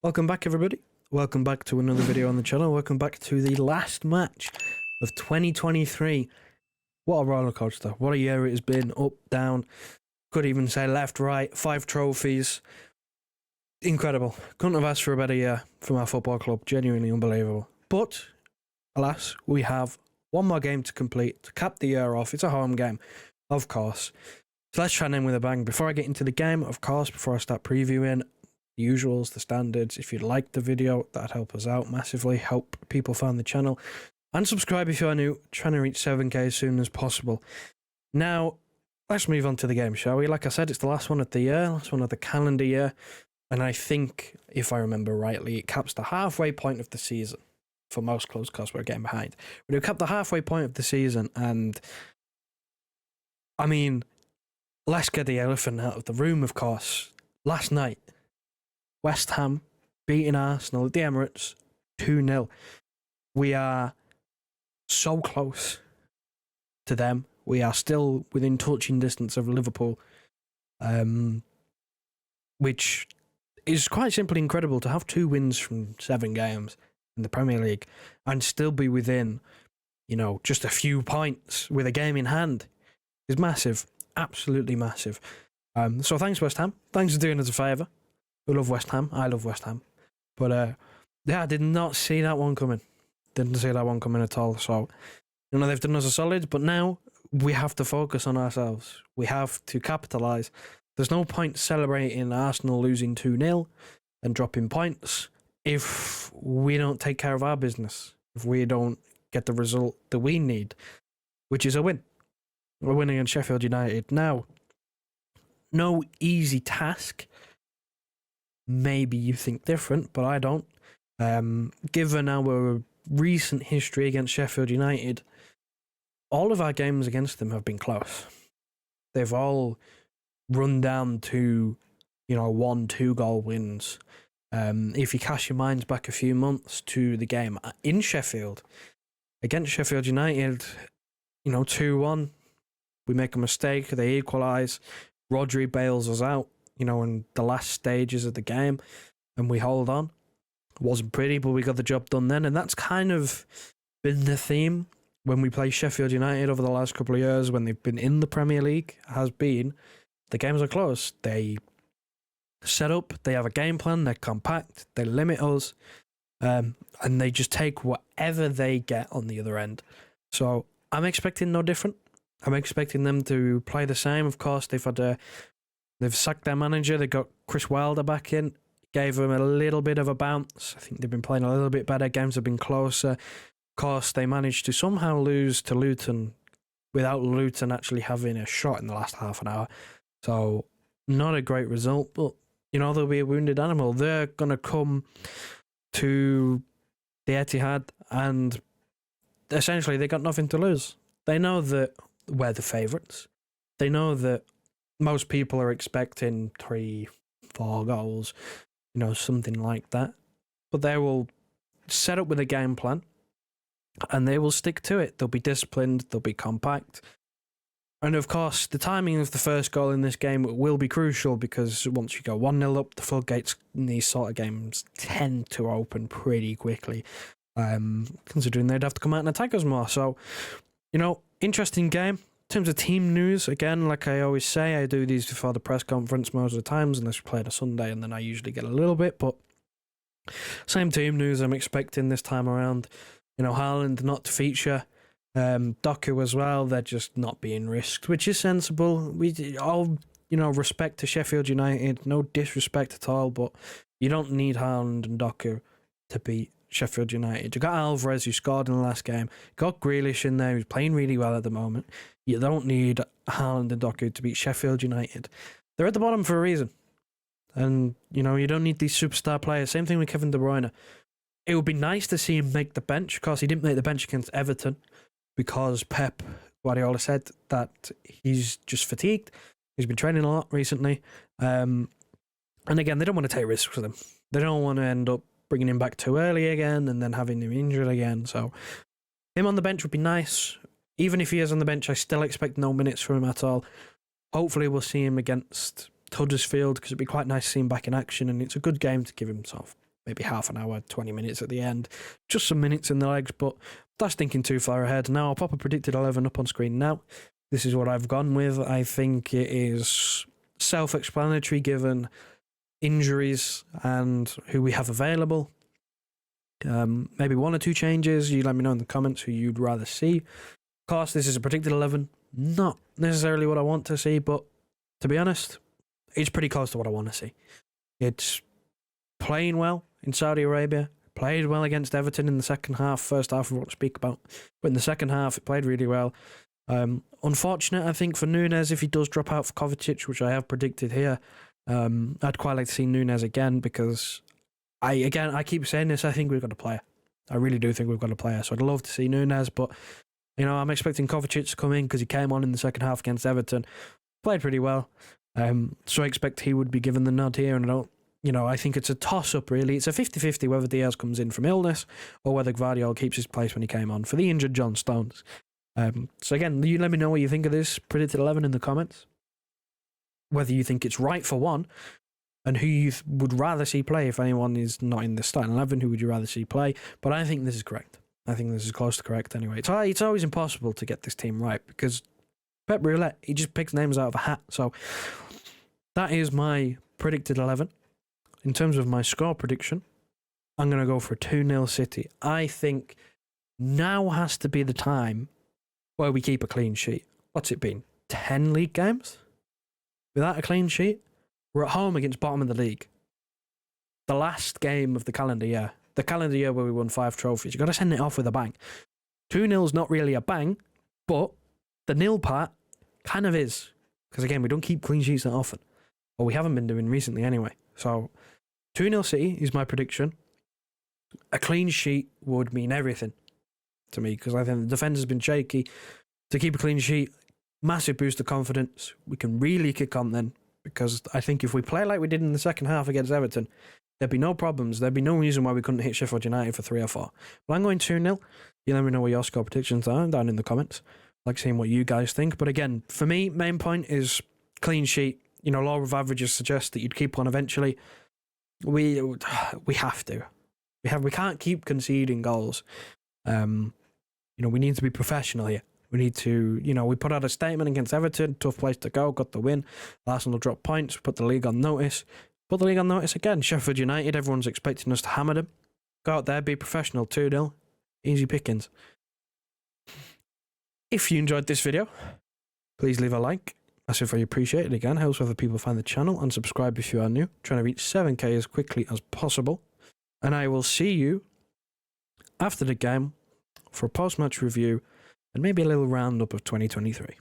Welcome back, everybody. Welcome back to another video on the channel. Welcome back to the last match of 2023. What a roller coaster. What a year it has been. Up, down, could even say left, right, 5 trophies. Incredible. Couldn't have asked for a better year from our football club. Genuinely unbelievable. But, alas, we have one more game to complete to cap the year off. It's a home game, of course. So let's try and end with a bang. Before I get into the game, of course, before I start previewing, the usuals, the standards. If you liked the video, that'd help us out massively, help people find the channel. And subscribe if you are new, trying to reach 7k as soon as possible. Now, let's move on to the game, shall we? Like I said, it's the last one of the year, last one of the calendar year. And I think, if I remember rightly, it caps the halfway point of the season. For most clubs, because we're getting behind. But it capped the halfway point of the season, and I mean, let's get the elephant out of the room, of course. Last night, West Ham beating Arsenal at the Emirates 2-0. We are so close to them. We are still within touching distance of Liverpool, which is quite simply incredible to have 2 wins from 7 games in the Premier League and still be within, just a few points with a game in hand is massive. Absolutely massive. So thanks, West Ham. Thanks for doing us a favour. We love West Ham. I love West Ham. But, I did not see that one coming. Didn't see that one coming at all. So, they've done us a solid, but now we have to focus on ourselves. We have to capitalise. There's no point celebrating Arsenal losing 2-0 and dropping points if we don't take care of our business, if we don't get the result that we need, which is a win. We're winning against Sheffield United. Now, no easy task. Maybe you think different, but I don't. Given our recent history against Sheffield United, all of our games against them have been close. They've all run down to, 1-2 goal wins. If you cast your minds back a few months to the game in Sheffield, against Sheffield United, 2-1, we make a mistake, they equalise, Rodri bails us out, in the last stages of the game, and we hold on. It wasn't pretty, but we got the job done then, and that's kind of been the theme when we play Sheffield United over the last couple of years, when they've been in the Premier League, has been the games are close. They set up, they have a game plan, they're compact, they limit us, and they just take whatever they get on the other end. So I'm expecting no different. I'm expecting them to play the same. Of course, they've sacked their manager. They got Chris Wilder back in, gave them a little bit of a bounce. I think they've been playing a little bit better. Games have been closer. Of course, they managed to somehow lose to Luton without Luton actually having a shot in the last half an hour. So not a great result, but they'll be a wounded animal. They're going to come to the Etihad and essentially they got nothing to lose. They know that we're the favourites. They know that most people are expecting 3-4 goals, something like that. But they will set up with a game plan and they will stick to it. They'll be disciplined, they'll be compact. And of course, the timing of the first goal in this game will be crucial because once you go 1-0 up, the floodgates in these sort of games tend to open pretty quickly, considering they'd have to come out and attack us more. So, interesting game. In terms of team news, again, like I always say, I do these before the press conference most of the times, unless we play on a Sunday, and then I usually get a little bit, but same team news I'm expecting this time around. Haaland not to feature. Doku as well, they're just not being risked, which is sensible. We all, respect to Sheffield United, no disrespect at all, but you don't need Haaland and Doku to beat Sheffield United. You got Alvarez, who scored in the last game. You got Grealish in there, who's playing really well at the moment. You don't need Haaland and Doku to beat Sheffield United. They're at the bottom for a reason. And, you don't need these superstar players. Same thing with Kevin De Bruyne. It would be nice to see him make the bench. Of course, he didn't make the bench against Everton because Pep Guardiola said that he's just fatigued. He's been training a lot recently. And again, they don't want to take risks with him. They don't want to end up bringing him back too early again and then having him injured again. So him on the bench would be nice. Even if he is on the bench, I still expect no minutes from him at all. Hopefully we'll see him against Huddersfield because it'd be quite nice to see him back in action, and it's a good game to give him sort of maybe half an hour, 20 minutes at the end. Just some minutes in the legs, but that's thinking too far ahead. Now, I'll pop a predicted 11 up on screen now. This is what I've gone with. I think it is self-explanatory given injuries and who we have available. Maybe one or two changes. You let me know in the comments who you'd rather see. Of course, this is a predicted 11. Not necessarily what I want to see, but to be honest, it's pretty close to what I want to see. It's playing well in Saudi Arabia, played well against Everton in the second half. First half we won't speak about, but in the second half it played really well. Unfortunate, I think, for Nunes if he does drop out for Kovacic, which I have predicted here. I'd quite like to see Nunes again because I keep saying this, I think we've got a player. I really do think we've got a player. So I'd love to see Nunes, but I'm expecting Kovacic to come in because he came on in the second half against Everton. Played pretty well. So I expect he would be given the nod here, and I think it's a toss-up really. It's a 50-50 whether Diaz comes in from illness or whether Gvardiol keeps his place when he came on for the injured John Stones. So again, you let me know what you think of this predicted 11 in the comments. Whether you think it's right for one, and who you would rather see play if anyone is not in the starting 11, who would you rather see play? But I think this is correct. I think this is close to correct anyway. It's always impossible to get this team right because Pep Roulette, he just picks names out of a hat. So that is my predicted 11. In terms of my score prediction, I'm going to go for a 2-0 City. I think now has to be the time where we keep a clean sheet. What's it been? 10 league games? Without a clean sheet? We're at home against bottom of the league. The last game of the calendar year. The calendar year where we won 5 trophies. You've got to send it off with a bang. 2-0's not really a bang, but the nil part kind of is. Because again, we don't keep clean sheets that often. Or we haven't been doing recently anyway. So 2-0 City is my prediction. A clean sheet would mean everything to me because I think the defender's been shaky. To keep a clean sheet, massive boost of confidence. We can really kick on then because I think if we play like we did in the second half against Everton, there'd be no problems. There'd be no reason why we couldn't hit Sheffield United for 3 or 4. But I'm going 2-0. You let me know what your score predictions are down in the comments. I like seeing what you guys think. But again, for me, main point is clean sheet. Law of averages suggests that you'd keep one eventually. We have to. We can't keep conceding goals. We need to be professional here. We need to, we put out a statement against Everton, tough place to go, got the win. Arsenal dropped points, put the league on notice. Put the league on notice again. Sheffield United, everyone's expecting us to hammer them. Go out there, be professional, 2-0. Easy pickings. If you enjoyed this video, please leave a like. Massively appreciated. Again, helps other people find the channel, and subscribe if you are new. Trying to reach 7k as quickly as possible. And I will see you after the game for a post-match review and maybe a little roundup of 2023.